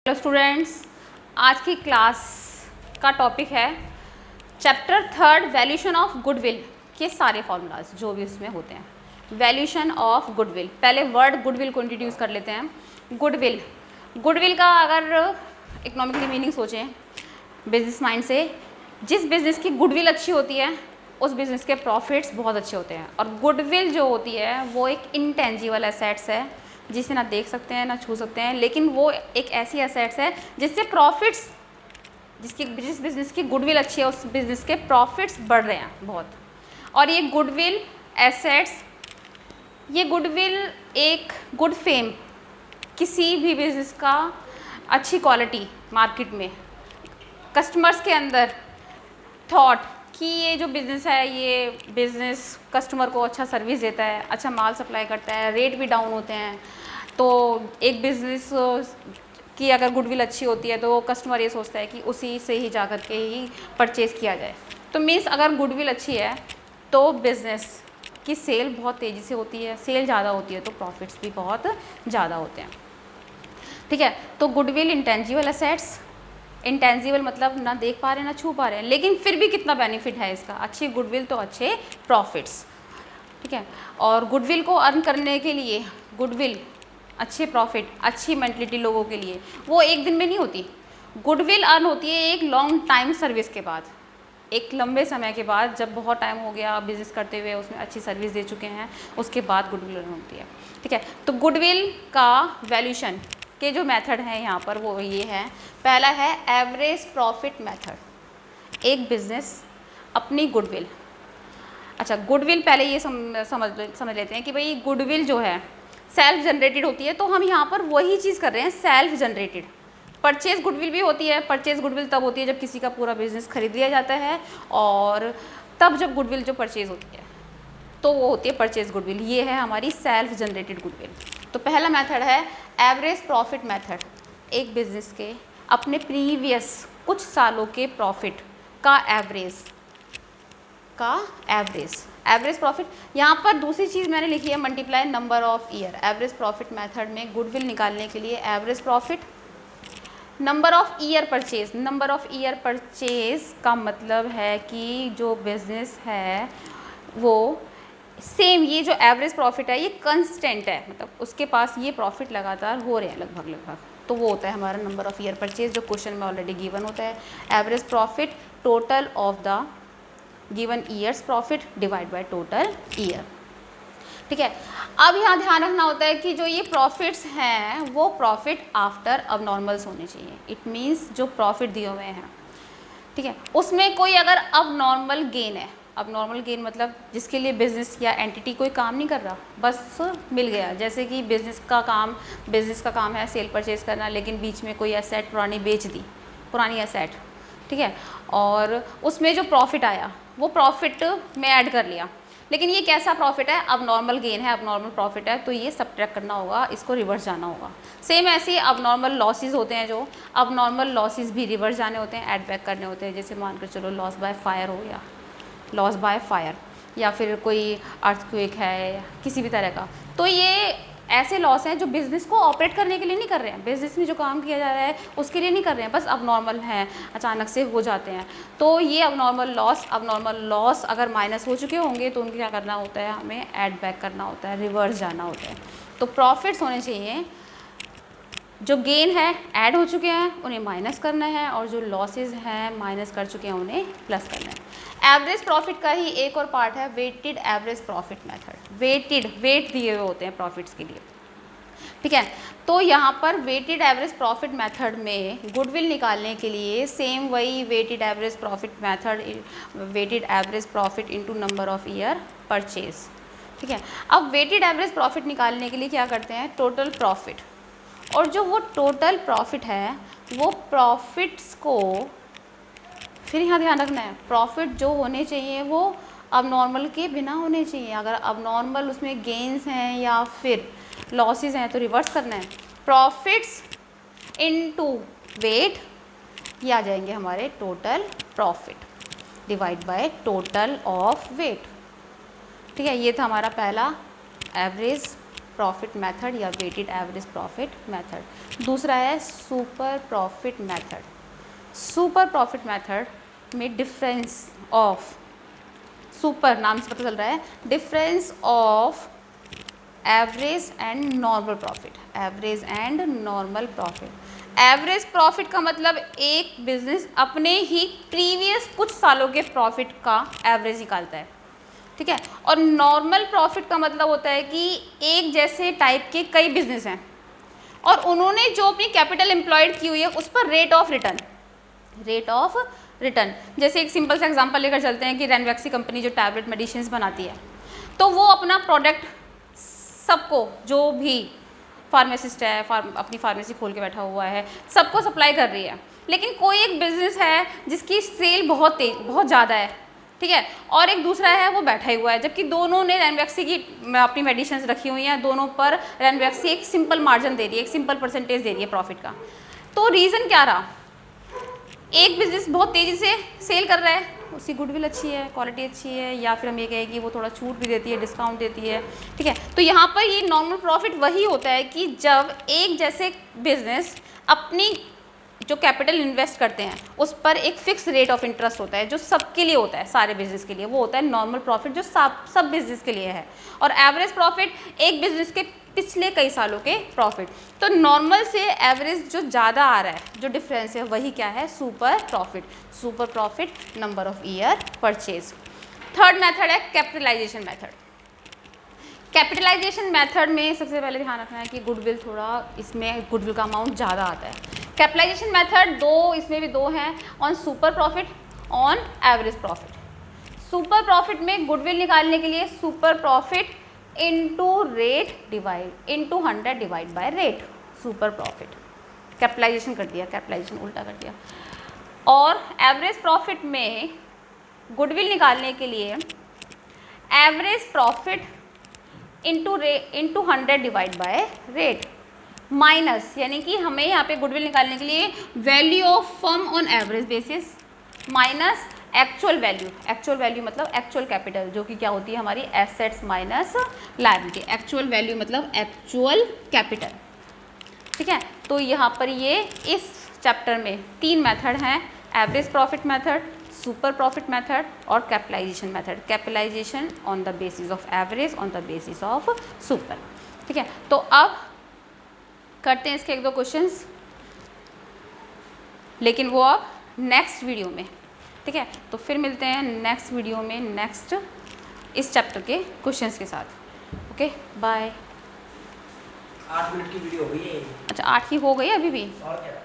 Hello students, आज की class का टॉपिक है चैप्टर 3 वैल्यूशन ऑफ गुडविल के सारे फॉर्मूलाज जो भी उसमें होते हैं। वैल्यूशन ऑफ गुडविल, पहले वर्ड गुडविल को इंट्रोड्यूस कर लेते हैं। गुडविल का अगर इकोनॉमिकली मीनिंग सोचें बिजनेस माइंड से, जिस बिज़नेस की गुडविल अच्छी होती है उस बिज़नेस के प्रॉफिट्स बहुत अच्छे होते हैं। और गुडविल जो होती है वो एक इनटेंजिबल एसेट्स है जिसे ना देख सकते हैं ना छू सकते हैं, लेकिन वो एक ऐसी एसेट्स है जिससे प्रॉफिट्स, जिस बिज़नेस की गुडविल अच्छी है उस बिज़नेस के प्रॉफिट्स बढ़ रहे हैं बहुत। और ये गुडविल एसेट्स, ये गुडविल एक गुड फेम, किसी भी बिज़नेस का अच्छी क्वालिटी मार्केट में, कस्टमर्स के अंदर थॉट कि ये जो बिज़नेस है ये बिज़नेस कस्टमर को अच्छा सर्विस देता है, अच्छा माल सप्लाई करता है, रेट भी डाउन होते हैं। तो एक बिज़नेस की अगर गुडविल अच्छी होती है तो कस्टमर ये सोचता है कि उसी से ही जा कर के ही परचेज़ किया जाए। तो मीन्स अगर गुडविल अच्छी है तो बिज़नेस की सेल बहुत तेज़ी से होती है, सेल ज़्यादा होती है तो प्रॉफिट्स भी बहुत ज़्यादा होते हैं। ठीक है, तो गुडविल इंटेंजिबल एसेट्स, इंटेंजिबल मतलब ना देख पा रहे हैं ना छू पा रहे हैं, लेकिन फिर भी कितना बेनिफिट है इसका, अच्छी गुडविल तो अच्छे प्रॉफिट्स। ठीक है, और गुडविल को अर्न करने के लिए, गुडविल अच्छे प्रॉफिट, अच्छी मेंटलिटी लोगों के लिए वो एक दिन में नहीं होती। गुडविल अर्न होती है एक लॉन्ग टाइम सर्विस के बाद, एक लंबे समय के बाद, जब बहुत टाइम हो गया बिज़नेस करते हुए, उसमें अच्छी सर्विस दे चुके हैं, उसके बाद गुडविल अर्न होती है। ठीक है, तो गुडविल का वैल्यूशन के जो मेथड है यहाँ पर वो ये है। पहला है एवरेज प्रॉफिट मेथड। एक बिज़नेस अपनी गुडविल, अच्छा गुडविल पहले ये समझ लेते हैं कि भाई गुडविल जो है सेल्फ जनरेटेड होती है, तो हम यहाँ पर वही चीज़ कर रहे हैं, सेल्फ जनरेटेड। परचेज गुडविल भी होती है, परचेज गुडविल तब होती है जब किसी का पूरा बिजनेस खरीद लिया जाता है, और तब जब गुडविल जो परचेज होती है तो वो होती है परचेज गुडविल। ये है हमारी सेल्फ जनरेटेड गुडविल। तो पहला मेथड है एवरेज प्रॉफिट मेथड। एक बिजनेस के अपने प्रीवियस कुछ सालों के प्रॉफिट का एवरेज प्रॉफिट। यहाँ पर दूसरी चीज़ मैंने लिखी है multiply number of year. Average profit method में गुडविल निकालने के लिए average profit, number of year purchase. Number of year purchase का मतलब है कि जो बिजनेस है वो सेम, ये जो एवरेज प्रॉफिट है ये कंस्टेंट है, मतलब उसके पास ये प्रॉफिट लगातार हो रहे हैं लगभग, तो वो होता है हमारा नंबर ऑफ ईयर परचेज, जो क्वेश्चन में ऑलरेडी गिवन होता है। Average profit total of the given years profit divide by total year. ठीक है, अब यहाँ ध्यान रखना होता है कि जो ये प्रॉफिट्स हैं वो प्रॉफिट आफ्टर अब नॉर्मल्स होने चाहिए। इट मीन्स जो प्रॉफिट दिए हुए हैं, ठीक है, उसमें कोई अगर अब नॉर्मल गेन है, अब नॉर्मल गेन मतलब जिसके लिए बिज़नेस या एंटिटी कोई काम नहीं कर रहा, बस मिल गया। जैसे कि बिज़नेस का काम है सेल परचेज करना, लेकिन बीच में कोई एसेट पुरानी बेच दी, पुरानी एसेट, ठीक है, और उसमें जो प्रॉफिट आया वो प्रॉफिट में ऐड कर लिया। लेकिन ये कैसा प्रॉफिट है, अब नॉर्मल गेन है, अब नॉर्मल प्रॉफिट है, तो ये सबट्रैक्ट करना होगा, इसको रिवर्स जाना होगा। सेम ऐसे ही अब नॉर्मल लॉसेस होते हैं, जो अब नॉर्मल लॉसेस भी रिवर्स जाने होते हैं, ऐड बैक करने होते हैं। जैसे मानकर चलो लॉस बाय फायर हो गया, लॉस बाय फायर, या फिर कोई अर्थक्वेक है किसी भी तरह का, तो ये ऐसे लॉस हैं जो बिज़नेस को ऑपरेट करने के लिए नहीं कर रहे हैं, बिज़नेस में जो काम किया जा रहा है उसके लिए नहीं कर रहे हैं, बस अब नॉर्मल हैं, अचानक से हो जाते हैं। तो ये अब नॉर्मल लॉस अगर माइनस हो चुके होंगे तो उनके क्या करना होता है, हमें ऐड बैक करना होता है, रिवर्स जाना होता है। तो प्रॉफिट्स होने चाहिए, जो गेन है ऐड हो चुके हैं उन्हें माइनस करना है, और जो लॉसेज हैं माइनस कर चुके हैं उन्हें प्लस करना है। एवरेज प्रॉफिट का ही एक और पार्ट है weighted average profit method. Weight दिए हुए होते हैं प्रॉफिट्स के लिए, ठीक है। तो यहाँ पर वेटेड एवरेज प्रॉफिट मेथड में गुडविल निकालने के लिए सेम वही weighted average profit method, weighted average profit into number of year purchase, ठीक है। अब वेटेड एवरेज प्रॉफिट निकालने के लिए क्या करते हैं, टोटल प्रॉफिट, और जो वो टोटल प्रॉफिट है वो प्रॉफिट्स को, फिर यहाँ ध्यान रखना है प्रॉफिट जो होने चाहिए वो अब नॉर्मल के बिना होने चाहिए। अगर अब नॉर्मल उसमें गेन्स हैं या फिर लॉसेस हैं तो रिवर्स करना है। प्रॉफिट्स इनटू वेट, ये आ जाएंगे हमारे total profit divide by total of weight, ठीक है। ये था हमारा पहला एवरेज प्रॉफिट मेथड या वेटेड एवरेज प्रॉफिट मेथड। दूसरा है super profit method. Super profit method में डिफरेंस ऑफ, सुपर नाम से पता चल रहा है, difference of average and normal profit. Average and normal profit. Average profit का मतलब एक बिजनेस अपने ही प्रीवियस कुछ सालों के प्रॉफिट का एवरेज निकालता है, ठीक है। और नॉर्मल प्रॉफिट का मतलब होता है कि एक जैसे टाइप के कई बिजनेस हैं और उन्होंने जो अपनी कैपिटल एम्प्लॉयड की हुई है उस पर rate of return, rate of return. जैसे एक सिंपल सा एग्जांपल लेकर चलते हैं कि रैनवैक्सी कंपनी जो टैबलेट मेडिसिन बनाती है, तो वो अपना प्रोडक्ट सबको, जो भी फार्मासिस्ट है, अपनी फार्मेसी खोल के बैठा हुआ है, सबको सप्लाई कर रही है। लेकिन कोई एक बिजनेस है जिसकी सेल बहुत तेज, बहुत ज़्यादा है, ठीक है, और एक दूसरा है वो बैठा ही हुआ है, जबकि दोनों ने रैनवैक्सी की अपनी मेडिसिन रखी हुई हैं, दोनों पर रैनवैक्सी एक सिंपल मार्जिन दे रही है, एक सिंपल परसेंटेज दे रही है प्रॉफिट का। तो रीज़न क्या रहा? एक बिजनेस बहुत तेज़ी से सेल कर रहा है, उसकी गुडविल अच्छी है, क्वालिटी अच्छी है, या फिर हम ये कहें कि वो थोड़ा छूट भी देती है, डिस्काउंट देती है, ठीक है। तो यहाँ पर ये नॉर्मल प्रॉफिट वही होता है कि जब एक जैसे बिजनेस अपनी जो कैपिटल इन्वेस्ट करते हैं उस पर एक फिक्स रेट ऑफ इंटरेस्ट होता है, जो सबके लिए होता है, सारे बिजनेस के लिए, वो होता है नॉर्मल प्रॉफिट, जो सब बिजनेस के लिए है। और एवरेज प्रॉफिट एक बिजनेस के पिछले कई सालों के प्रॉफिट। तो नॉर्मल से एवरेज जो ज़्यादा आ रहा है, जो डिफरेंस है, वही क्या है? Super profit. Super profit number of year purchase. Third method है कैपिटलाइजेशन मेथड। कैपिटलाइजेशन मेथड में सबसे पहले ध्यान रखना है कि गुडविल, थोड़ा इसमें गुडविल का अमाउंट ज़्यादा आता है। कैपिटलाइजेशन मेथड दो, इसमें भी दो हैं, on super profit, on average profit. Super profit में गुडविल निकालने के लिए super profit into rate divide into 100 divide by rate, super profit. Capitalization कर दिया, कैपिटलाइजेशन उल्टा कर दिया। और एवरेज प्रॉफिट में गुडविल निकालने के लिए average profit into 100 divide by rate, minus, यानी कि हमें यहाँ पे गुडविल निकालने के लिए value of firm on average basis minus actual value. Actual value मतलब एक्चुअल कैपिटल, जो कि क्या होती है हमारी assets minus liability. Actual value मतलब एक्चुअल कैपिटल, ठीक है। तो यहाँ पर ये इस चैप्टर में 3 मेथड हैं, average profit method, super profit method और capitalisation method. Capitalisation on the basis of average, on the basis of super, ठीक है। तो अब करते हैं इसके 1-2 क्वेश्चंस, लेकिन वो अब नेक्स्ट वीडियो में, ठीक है। तो फिर मिलते हैं नेक्स्ट वीडियो में, नेक्स्ट इस चैप्टर के क्वेश्चंस के साथ। Okay, bye. 8 मिनट की वीडियो हो गई है। अच्छा, 8 की हो गई अभी भी? और क्या?